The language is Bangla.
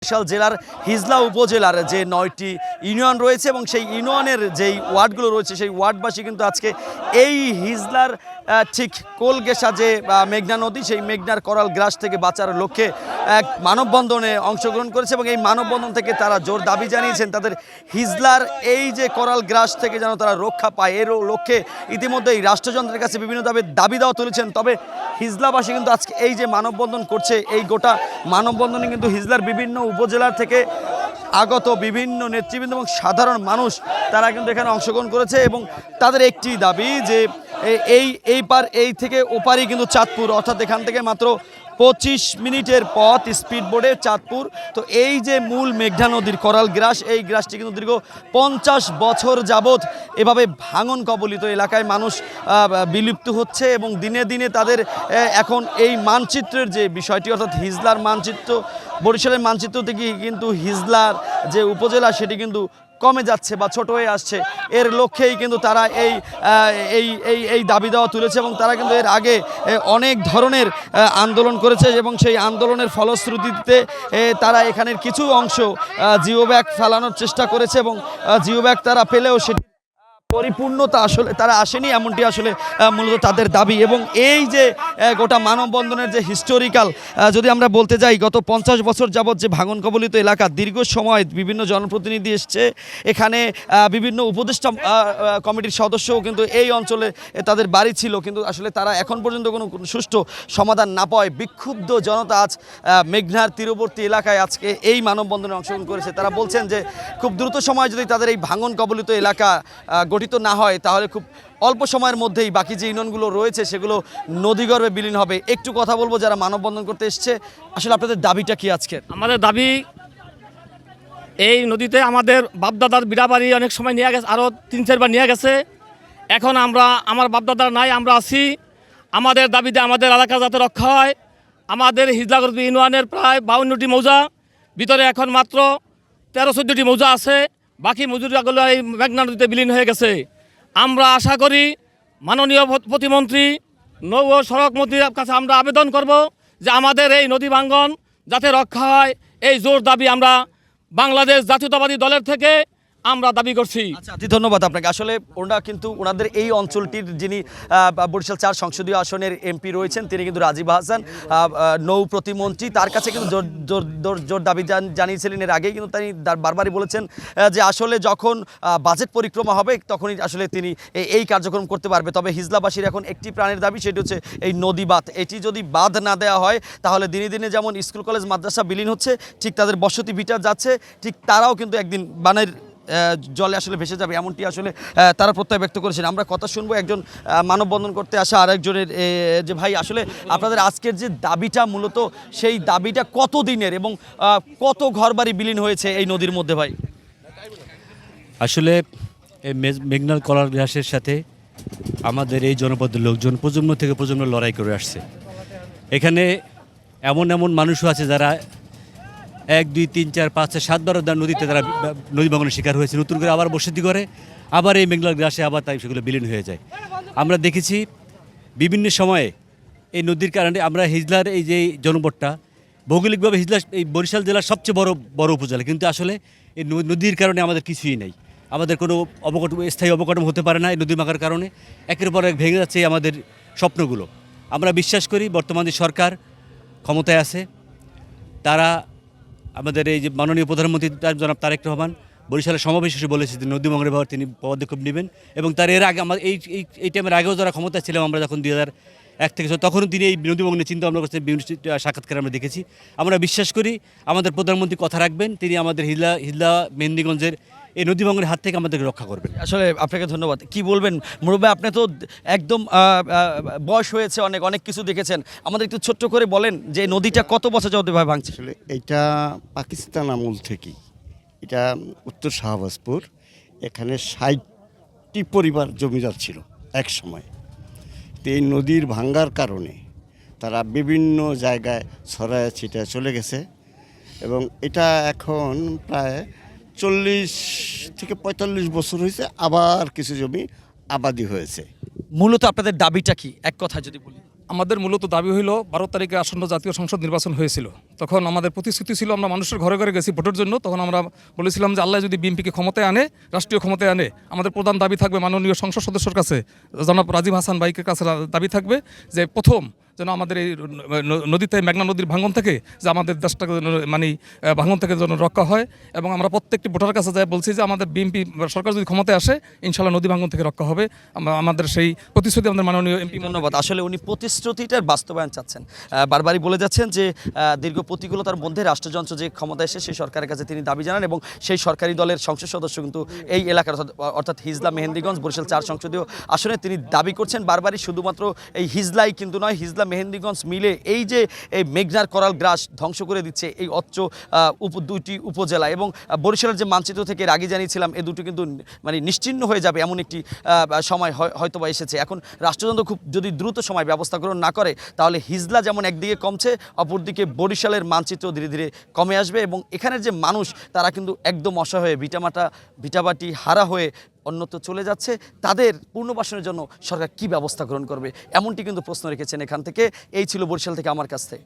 বরিশাল জেলার হিজলা উপজেলার যে ৯টি ইউনিয়ন রয়েছে এবং সেই ইউনিয়নের যেই ওয়ার্ডগুলো রয়েছে সেই ওয়ার্ডবাসী কিন্তু আজকে এই হিজলার ঠিক কোলগেসা যে মেঘনা নদী সেই মেঘনার করাল গ্রাস থেকে বাঁচার লক্ষ্যে এক মানববন্ধনে অংশগ্রহণ করেছে এবং এই মানববন্ধন থেকে তারা জোর দাবি জানিয়েছেন তাদের হিজলার এই যে করাল গ্রাস থেকে যেন তারা রক্ষা পায় এর লক্ষ্যে ইতিমধ্যে এই রাষ্ট্রযন্ত্রের কাছে বিভিন্ন দাবি দেওয়া তুলেছেন। তবে হিজলাবাসী কিন্তু আজকে এই যে মানববন্ধন করছে এই গোটা মানববন্ধনে কিন্তু হিজলার বিভিন্ন উপজেলার থেকে আগত বিভিন্ন নেতৃবৃন্দ এবং সাধারণ মানুষ তারা কিন্তু এখানে অংশগ্রহণ করেছে এবং তাদের একটি দাবি যে এই থেকে ওপারই কিন্তু চাঁদপুর, অর্থাৎ এখান থেকে মাত্র 25 মিনিটের পথ স্পিড বোর্ডে চাঁদপুর। তো এই যে মূল মেঘনা নদীর করাল গ্রাস এই গ্রাসটি কিন্তু দীর্ঘ 50 বছর যাবৎ এভাবে ভাঙন কবলিত এলাকায় মানুষ বিলুপ্ত হচ্ছে এবং দিনে দিনে তাদের এখন এই মানচিত্রের যে বিষয়টি অর্থাৎ হিজলার মানচিত্র বরিশালের মানচিত্র থেকে কিন্তু হিজলার যে উপজেলা সেটি কিন্তু কমে যাচ্ছে বা ছোট হয়ে আসছে। এর লক্ষ্যেই কিন্তু তারা এই দাবি দেওয়া তুলেছে এবং তারা কিন্তু এর আগে অনেক ধরনের আন্দোলন করেছে এবং সেই আন্দোলনের ফলশ্রুতিতে তারা এখানের কিছু অংশ জিও ব্যাগ ফেলানোর চেষ্টা করেছে এবং জিও ব্যাগ তারা পেলেও সেটি পরিপূর্ণতা আসলে তারা আসেনি, এমনটি আসলে মূলত তাদের দাবি। এবং এই যে গোটা মানববন্ধনের যে হিস্টোরিক্যাল যদি আমরা বলতে যাই গত 50 বছর যাবৎ যে ভাঙন কবলিত এলাকা দীর্ঘ সময় বিভিন্ন জনপ্রতিনিধি এসছে এখানে, বিভিন্ন উপদেষ্টা কমিটির সদস্যও কিন্তু এই অঞ্চলে তাদের বাড়ি ছিল, কিন্তু আসলে তারা এখন পর্যন্ত কোনো সুষ্ঠু সমাধান না পাওয়ায় বিক্ষুব্ধ জনতা আজ মেঘনার তীরবর্তী এলাকায় আজকে এই মানববন্ধনে অংশগ্রহণ করেছে। তারা বলছেন যে খুব দ্রুত সময় যদি তাদের এই ভাঙন কবলিত এলাকা গঠিত না হয় তাহলে খুব অল্প সময়ের মধ্যেই বাকি যে ইউনিয়নগুলো রয়েছে সেগুলো নদীগর্ভে বিলীন হবে। একটু কথা বলবো যারা মানববন্ধন করতে এসছে, আসলে আপনাদের দাবিটা কি আজকে? আমাদের দাবি এই নদীতে আমাদের বাপদাদার বিড়াবাড়ি অনেক সময় নিয়ে গেছে, আরও 3-4 বার নিয়ে গেছে। এখন আমার বাপদাদার নাই, আমরা আছি। আমাদের দাবিতে আমাদের এলাকা যাতে রক্ষা হয়। আমাদের হিজলাগর্ভ ইউনিয়নের প্রায় 52টি মৌজা, ভিতরে এখন মাত্র 13-14টি মৌজা আছে, বাকি মজুরিয়াগুলো এই মেঘনা নদীতে বিলীন হয়ে গেছে। আমরা আশা করি মাননীয় প্রতিমন্ত্রী নৌ ও সড়ক মন্ত্রীর কাছে আমরা আবেদন করব যে আমাদের এই নদী ভাঙ্গন যাতে রক্ষা হয়, এই জোর দাবি আমরা বাংলাদেশ জাতীয়তাবাদী দলের থেকে আমরা দাবি করছি। আচ্ছা, ধন্যবাদ আপনাকে। আসলে ওনাদের এই অঞ্চলটির যিনি বরিশাল 4 সংসদীয় আসনের এমপি রয়েছেন তিনি কিন্তু রাজীব হাসান নৌ প্রতিমন্ত্রী, তার কাছে কিন্তু জোর দাবি জানিয়েছিলেন এর আগেই, কিন্তু তিনি বারবারই বলেছেন যে আসলে যখন বাজেট পরিক্রমা হবে তখনই আসলে তিনি এই কার্যক্রম করতে পারবে। তবে হিজলাবাসীর এখন একটি প্রাণের দাবি, সেটি হচ্ছে এই নদী বাঁধ। এটি যদি বাঁধ না দেওয়া হয় তাহলে দিনে দিনে যেমন স্কুল কলেজ মাদ্রাসা বিলীন হচ্ছে ঠিক তাদের বসতি ভিটা যাচ্ছে, ঠিক তারাও কিন্তু একদিন বানের জলে আসলে ভেসে যাবে, এমনটি আসলে তারা প্রত্যয় ব্যক্ত করেছেন। আমরা কথা শুনবো একজন মানববন্ধন করতে আসা আরেকজনের, যে ভাই আসলে আপনাদের আজকের যে দাবিটা মূলত সেই দাবিটা কত দিনের এবং কত ঘরবাড়ি বিলীন হয়েছে এই নদীর মধ্যে ভাই? আসলে মেঘনার করাল গ্রাসের সাথে আমাদের এই জনপদের লোকজন প্রজন্ম থেকে প্রজন্ম লড়াই করে আসছে। এখানে এমন মানুষও আছে যারা 1, 2, 3, 4, 5, 7 বার নদীতে তারা নদী ভাঙনের শিকার হয়েছে, নতুন করে আবার বসতি করে আবার এই মেঘনার গ্রাসে আবার তাই সেগুলো বিলীন হয়ে যায়। আমরা দেখেছি বিভিন্ন সময়ে এই নদীর কারণে আমরা হিজলার এই যে জনপদটা ভৌগোলিকভাবে হিজলা এই বরিশাল জেলার সবচেয়ে বড় উপজেলা, কিন্তু আসলে এই নদীর কারণে আমাদের কিছুই নেই, আমাদের কোনো স্থায়ী অবকাঠামো হতে পারে না। এই নদী মাখার কারণে একের পর এক ভেঙে যাচ্ছে আমাদের স্বপ্নগুলো। আমরা বিশ্বাস করি বর্তমান যে সরকার ক্ষমতায় আছে তারা আমাদের এই যে মাননীয় প্রধানমন্ত্রী জনাব তারেক রহমান বরিশালের সমাবেশে বলেছে যে নদী ভাঙনের ব্যাপারে তিনি পদক্ষেপ নেবেন এবং তার এর আগে আমাদের এই টাইমের আগেও যারা ক্ষমতায় ছিলাম আমরা যখন 2001 থেকে তখনও তিনি এই নদী ভাঙনের চিন্তা ভাবনা করছেন, বিভিন্ন সাক্ষাৎকারে আমরা দেখেছি। আমরা বিশ্বাস করি আমাদের প্রধানমন্ত্রী কথা রাখবেন, তিনি আমাদের হিজলা মেহেন্দিগঞ্জের এই নদী ভাঙনের হাত থেকে আমাদেরকে রক্ষা করবেন। আসলে আপনাকে ধন্যবাদ। কি বলবেন মুরব্বী, আপনি তো একদম বয়স হয়েছে, অনেক কিছু দেখেছেন, আমাদের একটু ছোট্ট করে বলেন যে নদীটা কত বছর যাবত ভাঙছে? আসলে এইটা পাকিস্তান আমল থেকেই, এটা উত্তর শাহবাজপুর, এখানে 60টি পরিবার জমিদার ছিল এক সময়। তো এই নদীর ভাঙ্গার কারণে তারা বিভিন্ন জায়গায় ছড়ায় ছিটায় চলে গেছে এবং এটা এখন প্রায় 40 থেকে 45 বছর হয়েছে, আবার কিছু জমি আবাদি হয়েছে। মূলত আপনাদের দাবিটা কি এক কথা যদি বলি? আমাদের মূলত দাবি হইল 12 তারিখে আসন্ন জাতীয় সংসদ নির্বাচন হয়েছিল, তখন আমাদের প্রতিশ্রুতি ছিল, আমরা মানুষের ঘরে ঘরে গেছি ভোটের জন্য, তখন আমরা বলেছিলাম যে আল্লাহ যদি বিএনপিকে ক্ষমতায় আনে, রাষ্ট্রীয় ক্ষমতায় আনে, আমাদের প্রধান দাবি থাকবে মাননীয় সংসদ সদস্যর কাছে, জনাব রাজীব হাসান ভাইকের কাছে দাবি থাকবে যে প্রথম যেন আমাদের এই নদীতে, মেঘনা নদীর ভাঙন থেকে, যে আমাদের দেশটাকে মানে ভাঙন থেকে যেন রক্ষা হয়। এবং আমরা প্রত্যেকটি ভোটার কাছে যাই বলছি যে আমাদের বিএনপি সরকার যদি ক্ষমতায় আসে, ইনশাল্লাহ নদী ভাঙন থেকে রক্ষা হবে। আমাদের সেই প্রতিশ্রুতি আমাদের মাননীয় এমপি। ধন্যবাদ। আসলে উনি প্রতিশ্রুতিটার বাস্তবায়ন চাচ্ছেন, বারবারই বলে যাচ্ছেন যে দীর্ঘ প্রতিকূলতার মধ্যে রাষ্ট্রযন্ত্র যে ক্ষমতা এসে সেই সরকারের কাছে তিনি দাবি জানান, এবং সেই সরকারি দলের সংসদ সদস্য কিন্তু এই এলাকার অর্থাৎ হিজলা মেহেন্দিগঞ্জ বরিশাল 4 সংসদীয় আসনে তিনি দাবি করছেন বারবারই। শুধুমাত্র এই হিজলাই কিন্তু নয়, হিজলা মেহেন্দিগঞ্জ মিলে এই যে এই মেঘনার করাল গ্রাস ধ্বংস করে দিচ্ছে এই অত্র দুইটি উপজেলা, এবং বরিশালের যে মানচিত্র থেকে এর আগে জানিয়েছিলাম এই দুটো কিন্তু মানে নিশ্চিহ্ন হয়ে যাবে এমন একটি সময় হয়তোবা এসেছে। এখন রাষ্ট্রযন্ত্র খুব যদি দ্রুত সময় ব্যবস্থা গ্রহণ না করে, তাহলে হিজলা যেমন একদিকে কমছে, অপরদিকে বরিশালের মানচিত্র ধীরে ধীরে কমে আসবে, এবং এখানের যে মানুষ তারা কিন্তু একদম অসহায়, ভিটাবাটি হারা হয়ে অন্যত্র চলে যাচ্ছে। তাদের পুনর্বাসনের জন্য সরকার কি ব্যবস্থা গ্রহণ করবে, এমনটি কিন্তু প্রশ্ন রেখেছেন এখান থেকে। এই ছিল বরিশাল থেকে আমার কাছ থেকে।